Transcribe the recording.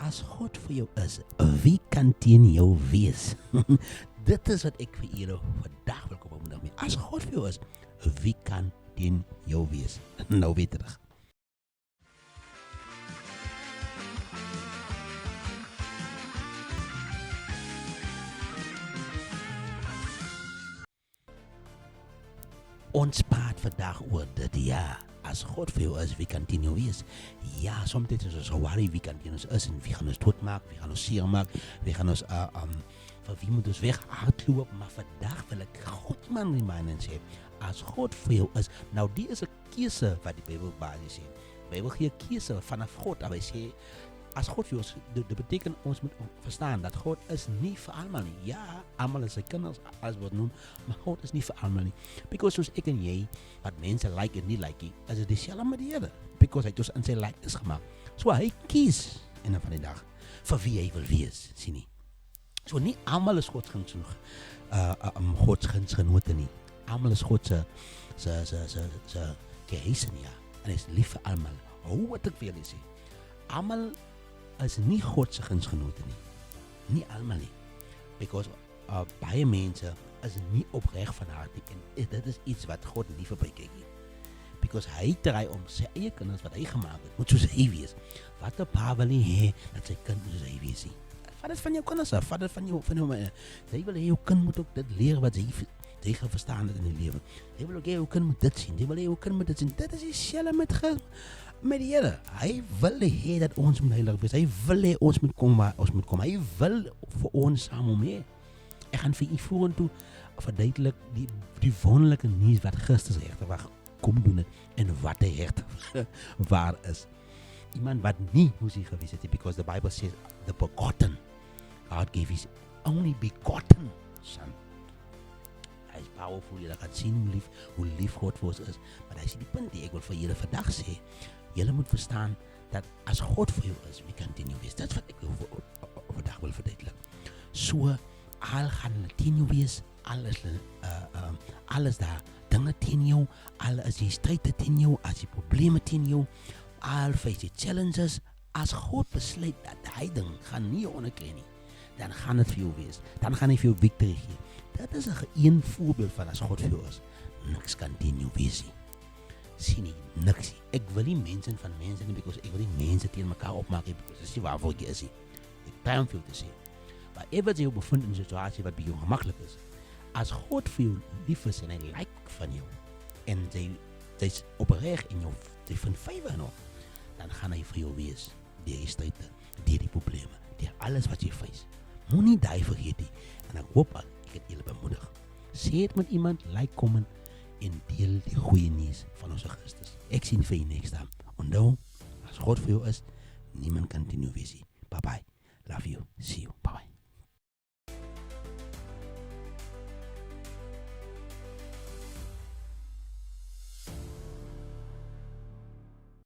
as God vir jou is, wie kan teen jou wees? Dit is wat ek vir julle vandag wil kom opdag mee. As God vir jou is, wie kan teen jou wees? Nou weer terug. Ons praat vandag oor dit, ja. As God vir jou is, wie kan teen jou wees? Ja, soms is ons worry wie kan teen ons is en wie gaan ons doodmaak, wie gaan ons seer maak, wie gaan ons vir wie moet ons weghardloop, maar vandag wil ek God man remind en sê, as God vir jou is, nou die is 'n keuse wat die Bybel basies sê. Die Bybel gee 'n keuse vanaf God, en hy sê, as God vir jou is, dit beteken ons moet verstaan dat God is nie vir almal nie. Ja, almal is sy kinders, as word noem, maar God is nie vir almal nie. Because soos ek en jy, wat mense like en nie like nie, is dit dieselfde met die Here. Because hy het ons in sy likeness gemaak. So hy kies in van die dag vir wie hy wil wees, sien nie. So nie almal is God Gods gunsgenote nie. Almal is God se geheisen, ja. En hy is lief vir almal. Hoe wat ek wil sê. Almal is nie God se gunsgenote nie. Nie almal nie. Because baie mense is nie opreg van hart nie. En dit is iets wat God nie verby kyk nie. Because hy draai om sy eie kinders wat hy gemaak het, moet soos hy wees. Wat 'n pa wil nie hê dat sy kind soos hy wees nie. Vat dit van jou kinders af, vat dit van jou hy wil hê jou kind moet ook dit leer wat hy gaan verstaan het in die lewe. Hy wil ook hê jou kind moet dit sien. Hy wil hê jou kind moet dit sien. Dit is dieselfde met die Here. Hy wil hê dat ons moet heilig wees. Hy wil hê ons moet kom waar ons moet kom. Hy wil vir ons saam hom hê. Ek gaan vir u vorentoe verduidelik die wonderlike nuus wat Christus regtig kom doen het en wat hy regtig waar is. Iemand wat nie moes hy gewees het, because the Bible says the begotten. God gave his only begotten son. Hy is powerful, jy gaan sien hoe lief God vir ons is. Maar hy is die punt die ek wil vir julle vandag sê. Julle moet verstaan dat as God vir jou is, wie kan teen jou wees? Dit is wat ek vandag wil verduidelik. So, al gaan hulle teen jou wees, alles daar, dinge teen jou, al is die strijd teen jou, as die probleme teen jou, al face die challenges, as God besluit dat hy ding gaan nie jou onderkry nie, dan gaan het vir jou wees, dan gaan hy vir jou victory gee. Dit is een voorbeeld van as God vir jou is, niks kan teen jou wees nie. Sien nie, niks nie. Ek wil nie mense van mense nie, because ek wil nie mense teen mekaar opmaak nie, because dis nie waarvoor ek is nie. Ek try om vir jou te sê. Maar ever jy jou bevind in 'n situasie wat by jou gemaklik is, as God vir jou lief is en hy like van jou, en hy's opreg in jou, hy vind favor in hom, dan gaan hy vir jou wees, deur die stryd, deur die probleme, deur alles wat jy face. Moenie daai vergeet nie, en ek hoop ek het julle bemoedig. Sê het met iemand, like, comment, en deel die goeie nuus van ons Christus. Ek sien vir jy next time. Onthou, as God vir jou is, niemand kan teen jou wees nie. Bye bye. Love you. See you. Bye bye.